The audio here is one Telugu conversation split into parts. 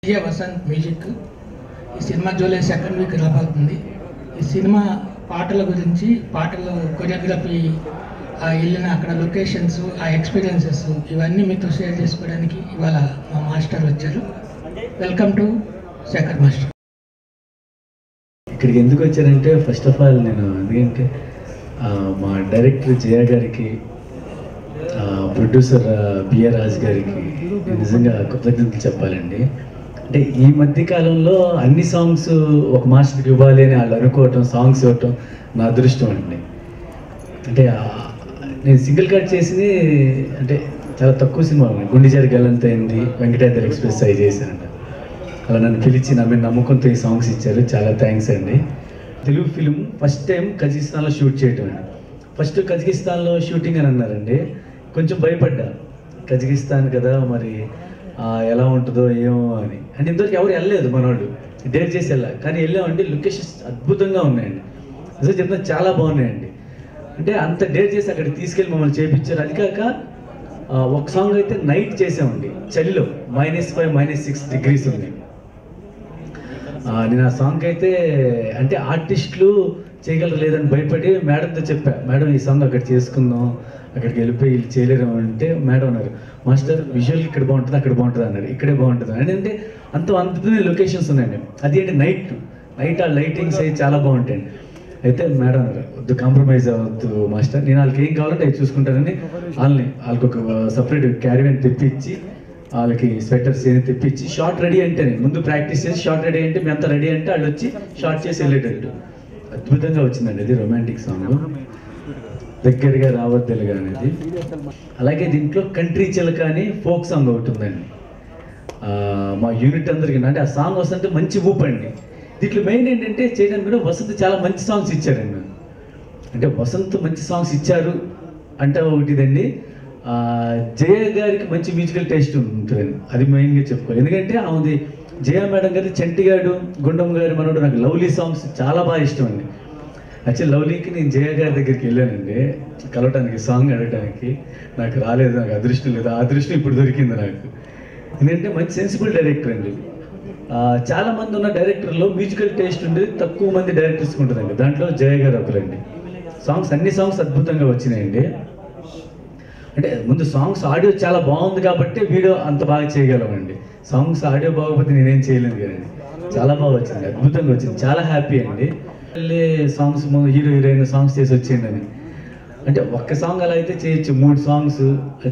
విజయ వసంత్ మ్యూజిక్. ఈ సినిమా జూలై 2nd వీక్ రాబోతుంది. ఈ సినిమా పాటల గురించి, పాటల కొరియోగ్రఫీ, ఆ వెళ్ళిన అక్కడ లొకేషన్స్, ఆ ఎక్స్పీరియన్సెస్ ఇవన్నీ మీతో షేర్ చేసుకోవడానికి ఇవాళ మా మాస్టర్ వచ్చారు. Welcome to Shekhar master. ఇక్కడికి ఎందుకు వచ్చానంటే, ఫస్ట్ ఆఫ్ ఆల్ నేను ఎందుకంటే మా డైరెక్టర్ జయ గారికి, ప్రొడ్యూసర్ బిఆర్ రాజ్ గారికి నిజంగా కృతజ్ఞతలు చెప్పాలండి. అంటే ఈ మధ్య కాలంలో అన్ని సాంగ్స్ ఒక మాస్టర్కి ఇవ్వాలి అని వాళ్ళు అనుకోవటం, సాంగ్స్ ఇవ్వటం నా అదృష్టం అండి. అంటే నేను సింగిల్ కట్ చేసింది అంటే చాలా తక్కువ సినిమా, గుండెజారి గల్లంత అయింది, వెంకటాద్రి ఎక్స్ప్రెస్ అవి చేశానంట. అలా నన్ను పిలిచి నమ్మకంతో ఈ సాంగ్స్ ఇచ్చారు, చాలా థ్యాంక్స్ అండి. తెలుగు ఫిలిం ఫస్ట్ టైం కజకిస్తాన్లో షూట్ చేయటం అండి. ఫస్ట్ కజకిస్తాన్లో షూటింగ్ అని అన్నారండి, కొంచెం భయపడ్డా. కజకిస్తాన్ కదా, మరి ఎలా ఉంటుందో ఏమో అని. అంటే ఇంతవరకు ఎవరు వెళ్ళలేదు, మనోళ్ళు డేర్ చేసి వెళ్ళాలి. కానీ వెళ్ళామండి, లొకేషన్స్ అద్భుతంగా ఉన్నాయండి. నిజంగా చెప్తున్నా, చాలా బాగున్నాయండి. అంటే అంత డేర్ చేసి అక్కడికి తీసుకెళ్ళి మమ్మల్ని చేయించారు. అది కాక ఒక సాంగ్ అయితే నైట్ చేసామండి, చలిలో -5, -6 degrees ఉంది. నేను ఆ సాంగ్ అయితే అంటే ఆర్టిస్టులు చేయగలరు లేదని భయపడి మేడంతో చెప్పా, మేడం ఈ సాంగ్ అక్కడ చేసుకుందాం, అక్కడికి వెళ్ళిపోయి వీళ్ళు చేయలేరు అంటే మేడం అన్నారు, మాస్టర్ విజువల్ ఇక్కడ బాగుంటుంది, అక్కడ బాగుంటుంది అన్నారు. ఇక్కడే బాగుంటుంది అని. అంటే అంత లొకేషన్స్ ఉన్నాయండి. అది ఏంటి నైట్ ఆ లైటింగ్స్ అవి చాలా బాగుంటాయండి. అయితే మేడం అన్నారు, వద్దు కాంప్రమైజ్ అవ్వద్దు మాస్టర్, నేను వాళ్ళకి ఏం కావాలంటే అవి చూసుకుంటానని వాళ్ళకి ఒక సపరేట్ క్యారీవెన్ తెప్పించి, వాళ్ళకి స్వెటర్స్ ఏమి తెప్పించి, షార్ట్ రెడీ అంటేనే ముందు ప్రాక్టీస్ చేసి షార్ట్ రెడీ అంటే మీ అంతా రెడీ అంటే వాళ్ళు వచ్చి షార్ట్ చేసి వెళ్ళేటట్టు అద్భుతంగా వచ్చిందండి. అది రొమాంటిక్ సాంగ్, దగ్గరగా రావద్దలుగా అనేది. అలాగే దీంట్లో కంట్రీ చిలక అని ఫోక్ సాంగ్ ఒకటి ఉందండి. మా యూనిట్ అందరికీ అంటే ఆ సాంగ్ వస్తుంటే మంచి ఊపండి. దీంట్లో మెయిన్ ఏంటంటే చేయడానికి కూడా వసంత్ చాలా మంచి సాంగ్స్ ఇచ్చారండి. అంటే వసంత్ మంచి సాంగ్స్ ఇచ్చారు అంటే ఒకటిదండి, జయ గారికి మంచి మ్యూజికల్ టేస్ట్ ఉంటుందండి, అది మెయిన్గా చెప్పుకోవాలి. ఎందుకంటే ఆమెది జయ మేడం గారి చంటిగాడు, గుండం గారి మనోడు, నాకు లవ్లీ సాంగ్స్ చాలా బాగా ఇష్టం అండి. యాక్చువల్లీ లవ్లీకి నేను జయ గారి దగ్గరికి వెళ్ళానండి కలవటానికి, సాంగ్ అడగటానికి. నాకు రాలేదు, నాకు అదృష్టం లేదు. ఆ అదృష్టం ఇప్పుడు దొరికింది నాకు. ఎందుకంటే మంచి సెన్సిబుల్ డైరెక్టర్ అండి. చాలా మంది ఉన్న డైరెక్టర్లో మ్యూజికల్ టేస్ట్ ఉండేది తక్కువ మంది డైరెక్టర్స్కి ఉంటుందండి. దాంట్లో జయ గారు ఒకరండి. అన్ని సాంగ్స్ అద్భుతంగా వచ్చినాయండి. అంటే ముందు సాంగ్స్ ఆడియో చాలా బాగుంది కాబట్టి వీడియో అంత బాగా చేయగలమండి. సాంగ్స్ ఆడియో బాగోకపోతే నేనేం చేయలేను కదండి. చాలా బాగా వచ్చింది, అద్భుతంగా వచ్చింది, చాలా హ్యాపీ అండి. సాంగ్స్ హీరో హీరోయిన్ సాంగ్స్ చేసి వచ్చేయండి అని అంటే ఒక్క సాంగ్ అలా అయితే చేయొచ్చు, 3 సాంగ్స్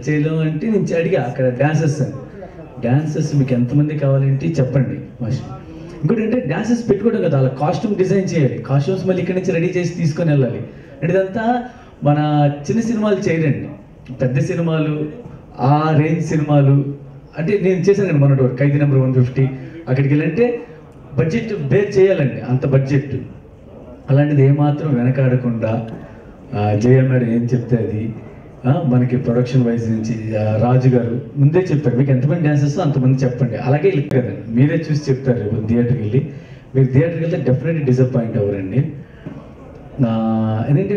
చేయలేము అంటే నేను అడిగా అక్కడ డాన్సెస్ మీకు ఎంతమంది కావాలంటే చెప్పండి మాస్టర్. ఇంకోటి అంటే డాన్సెస్ పెట్టుకోవడం కదా, అలా కాస్ట్యూమ్ డిజైన్ చేయాలి, కాస్ట్యూమ్స్ మళ్ళీ ఇక్కడి నుంచి రెడీ చేసి తీసుకొని వెళ్ళాలి. అంటే ఇదంతా మన చిన్న సినిమాలు చేయరండి, పెద్ద సినిమాలు, ఆ రేంజ్ సినిమాలు. అంటే నేను చేశాను కదా మన ఖైదీ నెంబర్ 150, అక్కడికి వెళ్ళంటే బడ్జెట్ బేర్ చేయాలండి, అంత బడ్జెట్. అలాంటిది ఏమాత్రం వెనకాడకుండా జయ మేడం ఏం చెప్తే అది మనకి ప్రొడక్షన్ వైజ్ నుంచి రాజు గారు ముందే చెప్పారు, మీకు ఎంతమంది డాన్సర్స్ అంతమంది చెప్పండి. అలాగే వెళ్ళి కదండి, మీరే చూసి చెప్తారు. రేపు థియేటర్కి వెళ్ళి మీరు థియేటర్కి వెళ్తే డెఫినెట్లీ డిసప్పాయింట్ అవ్వరండి. ఎందుకంటే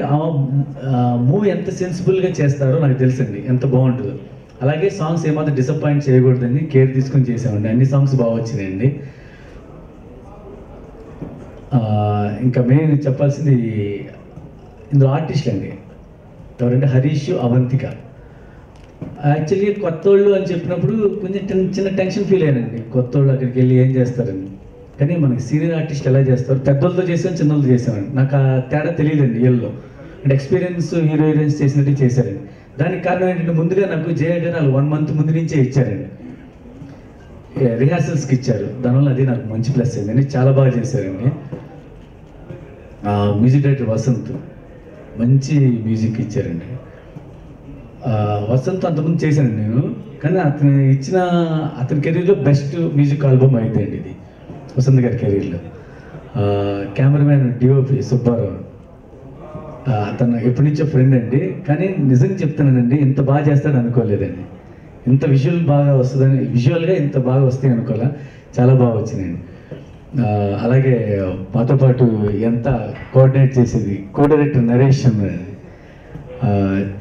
మూవీ ఎంత సెన్సిబుల్గా చేస్తారో నాకు తెలుసండి, ఎంత బాగుంటుందో. అలాగే సాంగ్స్ ఏమాత్రం డిసప్పాయింట్ చేయకూడదని కేర్ తీసుకొని చేసామండి. అన్ని సాంగ్స్ బాగా వచ్చినాయండి. ఇంకా మెయిన్ చెప్పాల్సింది ఇందులో ఆర్టిస్టులు అండి ఎవరంటే హరీష్, అవంతిక. యాక్చువల్లీ కొత్త వాళ్ళు అని చెప్పినప్పుడు కొంచెం చిన్న టెన్షన్ ఫీల్ అయ్యానండి, కొత్త వాళ్ళు అక్కడికి వెళ్ళి ఏం చేస్తారని. కానీ మనకి సీనియర్ ఆర్టిస్ట్ ఎలా చేస్తారు, పెద్దోళ్ళతో చేసాను, చిన్నోళ్ళతో చేసామండి. నాకు ఆ తేడా తెలియదండి వీళ్ళలో. అంటే ఎక్స్పీరియన్స్ హీరోయిన్స్ చేసినట్టు చేశారండి. దానికి కారణం ఏంటంటే ముందుగా నాకు జయ గారు వాళ్ళు 1 month ముందు నుంచే ఇచ్చారండి, రిహార్సల్స్కి ఇచ్చారు. దానివల్ల అది నాకు మంచి ప్లస్ అయిందండి, చాలా బాగా చేశారండి. మ్యూజిక్ డైరెక్టర్ వసంత్ మంచి మ్యూజిక్ ఇచ్చారండి. వసంత్ అంతకుముందు చేశానండి నేను, కానీ అతని కెరీర్లో బెస్ట్ మ్యూజిక్ ఆల్బమ్ అయిపోయింది ఇది వసంత్ గారి కెరీర్లో. కెమెరామ్యాన్ డిఓపి సుబ్బారావు, అతను ఎప్పటి నుంచో ఫ్రెండ్ అండి. కానీ నిజంగా చెప్తానండి, ఇంత బాగా చేస్తాడు అనుకోలేదండి, ఇంత విజువల్గా ఇంత బాగా వస్తాయి అనుకోలే, చాలా బాగా వచ్చినాయండి. అలాగే మాతో పాటు ఎంత కోఆర్డినేట్ చేసేది కో-డైరెక్టర్ నరేష్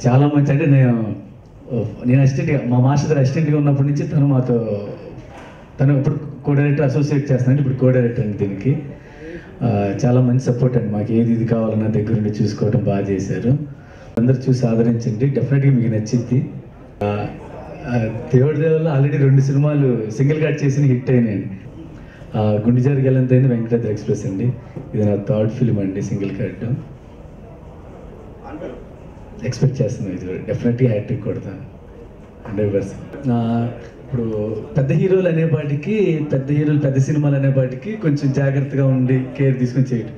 చాలా మంచి. అంటే నేను అసిస్టెంట్గా, మా మాస్టర్ అసిస్టెంట్గా ఉన్నప్పటి నుంచి తను మాతో తను ఇప్పుడు కో డైరెక్టర్ అసోసియేట్ చేస్తున్నాను, ఇప్పుడు కో డైరెక్టర్ అండి దీనికి. చాలా మంచి సపోర్ట్ అండి, మాకు ఏది ఇది కావాలన్నా దగ్గరుండి చూసుకోవడం బాగా చేశారు. అందరు చూసి ఆదరించండి, డెఫినెట్గా మీకు నచ్చింది. దేవుడి దేవల్ల ఆల్రెడీ 2 సినిమాలు సింగిల్ కార్డ్ చేసి హిట్ అయినాయండి. గుండెజారి గెలంతైంది, వెంకటాద్రి ఎక్స్ప్రెస్ అండి. ఇది నా 3rd ఫిల్మ్ అండి సింగిల్ కార్డు. ఎక్స్పెక్ట్ చేస్తున్నాను ఇది డెఫినెట్గా హ్యాట్రిక్ కొడతాను 100%. ఇప్పుడు పెద్ద హీరోలు అనేపాటికి పెద్ద సినిమాలు అనేపాటికి కొంచెం జాగ్రత్తగా ఉండి కేర్ తీసుకొని చేయటం.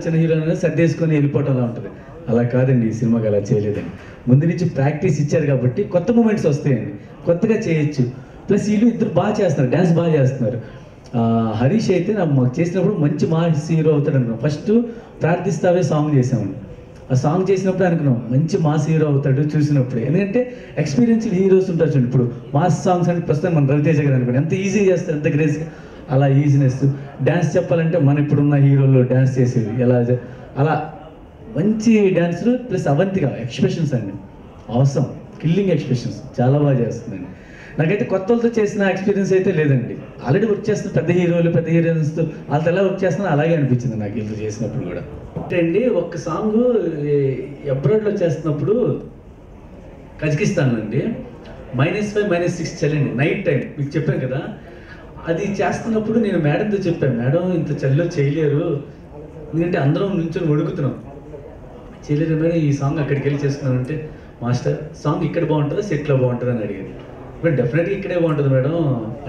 చిన్న హీరోలు సర్దేసుకొని వెళ్ళిపోవటంలా ఉంటుంది. అలా కాదండి, ఈ సినిమాకి అలా చేయలేదండి. ముందు నుంచి ప్రాక్టీస్ ఇచ్చారు కాబట్టి కొత్త మూమెంట్స్ వస్తాయండి, కొత్తగా చేయొచ్చు. ప్లస్ వీళ్ళు ఇద్దరు బాగా చేస్తున్నారు, డ్యాన్స్ బాగా చేస్తున్నారు. హరీష్ అయితే మాకు చేసినప్పుడు మంచి మాస్ హీరో అవుతాడు అనుకున్నాం. ఫస్ట్ ప్రార్థిస్తావే సాంగ్ చేసామండి. ఆ సాంగ్ చేసినప్పుడు అనుకున్నాం మంచి మాస్ హీరో అవుతాడు చూసినప్పుడు. ఎందుకంటే ఎక్స్పీరియన్స్డ్ హీరోస్ ఉంటారు చూడండి. ఇప్పుడు మాస్ సాంగ్స్ అంటే ప్రస్తుతం మన రవితేజ గారు అనుకోండి, ఎంత ఈజీ చేస్తారు, ఎంత గ్రేస్గా. అలా ఈజీనెస్ డ్యాన్స్ చెప్పాలంటే మన ఇప్పుడున్న హీరోలు డ్యాన్స్ చేసేది అలా మంచి డ్యాన్సులు. ప్లస్ అవంతిగా ఎక్స్ప్రెషన్స్ అండి, అవసరం కిల్లింగ్ ఎక్స్ప్రెషన్స్ చాలా బాగా చేస్తుందండి. నాకైతే కొత్త వాళ్ళతో చేసిన ఎక్స్పీరియన్స్ అయితే లేదండి. ఆల్రెడీ వర్క్ చేస్తున్న పెద్ద హీరోయిన్స్తో వాళ్ళతో ఎలా వర్క్ చేస్తున్నా అలాగే అనిపించింది నాకు వీళ్ళు చేసినప్పుడు కూడా. అంటే అండి ఒక్క సాంగ్ అబ్రాడ్లో చేస్తున్నప్పుడు కజకిస్తాన్ అండి -5 -6 చల్లండి నైట్ టైం, మీకు చెప్పాను కదా. అది చేస్తున్నప్పుడు నేను మేడంతో చెప్పాను, మేడం ఇంత చలిలో చేయలేరు, ఎందుకంటే అందరం నుంచొని వణుకుతున్నాం, చేయలేరు మేడం ఈ సాంగ్ అక్కడికి వెళ్ళి చేసుకున్నామంటే, మాస్టర్ సాంగ్ ఇక్కడ బాగుంటుందా సెట్లో బాగుంటుందా అని అడిగారు. మరి డెఫినెట్గా ఇక్కడే బాగుంటుంది మేడం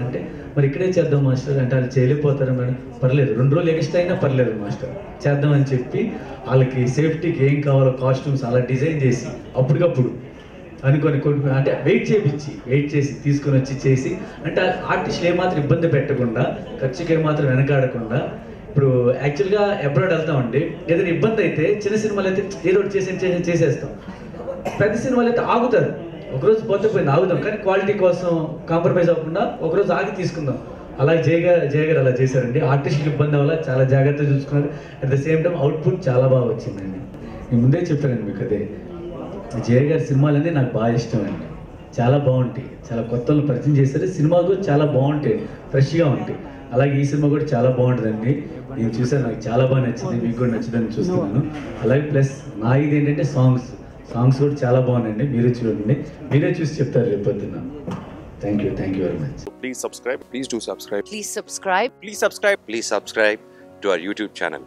అంటే, మరి ఇక్కడే చేద్దాం మాస్టర్ అంటే, వాళ్ళు చేయలేకపోతారా మేడం, పర్లేదు 2 రోజులు ఎక్స్ట్రా అయినా పర్లేదు మాస్టర్ చేద్దాం అని చెప్పి వాళ్ళకి సేఫ్టీకి ఏం కావాలో కాస్ట్యూమ్స్ అలా డిజైన్ చేసి అప్పటికప్పుడు అనుకొని అంటే వెయిట్ చేసి తీసుకొని వచ్చి చేసి, అంటే ఆర్టిస్టులు ఏమాత్రం ఇబ్బంది పెట్టకుండా, ఖర్చుకి ఏమాత్రం వెనకాడకుండా. ఇప్పుడు యాక్చువల్గా అబ్రాడ్ వెళ్తామండి, ఏదైనా ఇబ్బంది అయితే చిన్న సినిమాలు అయితే ఏదో ఒకటి చేసేస్తాం, పెద్ద సినిమాలు అయితే ఆగుతారు, ఒకరోజు పోతే ఆగుదాం, కానీ క్వాలిటీ కోసం కాంప్రమైజ్ అవ్వకుండా ఒకరోజు ఆగి తీసుకుందాం. అలాగే జయ గారు అలా చేశారండి. ఆర్టిస్టులకు ఇబ్బంది వల్ల చాలా జాగ్రత్తగా చూసుకున్నారు. At the same time output చాలా బాగా వచ్చిందండి. నేను ముందే చెప్పానండి మీకు, అదే జయ గారి సినిమాలన్నీ నాకు బాగా ఇష్టం అండి, చాలా బాగుంటాయి, చాలా కొత్త వాళ్ళు పరిచయం చేశారు. సినిమాలు కూడా చాలా బాగుంటాయి, ఫ్రెష్గా ఉంటాయి. అలాగే ఈ సినిమా కూడా చాలా బాగుంటుందండి, నేను చూసాను, నాకు చాలా బాగా నచ్చింది, మీకు కూడా నచ్చిందని చూస్తున్నాను. అలాగే ప్లస్ నా ఇది ఏంటంటే సాంగ్స్ కూడా చాలా బాగున్నాయండి, మీరే చూడండి, మీరే చూసి చెప్తారు రేపు పొద్దున్న. Thank you very much. Please subscribe. Please do subscribe. Please subscribe. Please subscribe. Please subscribe to our YouTube channel.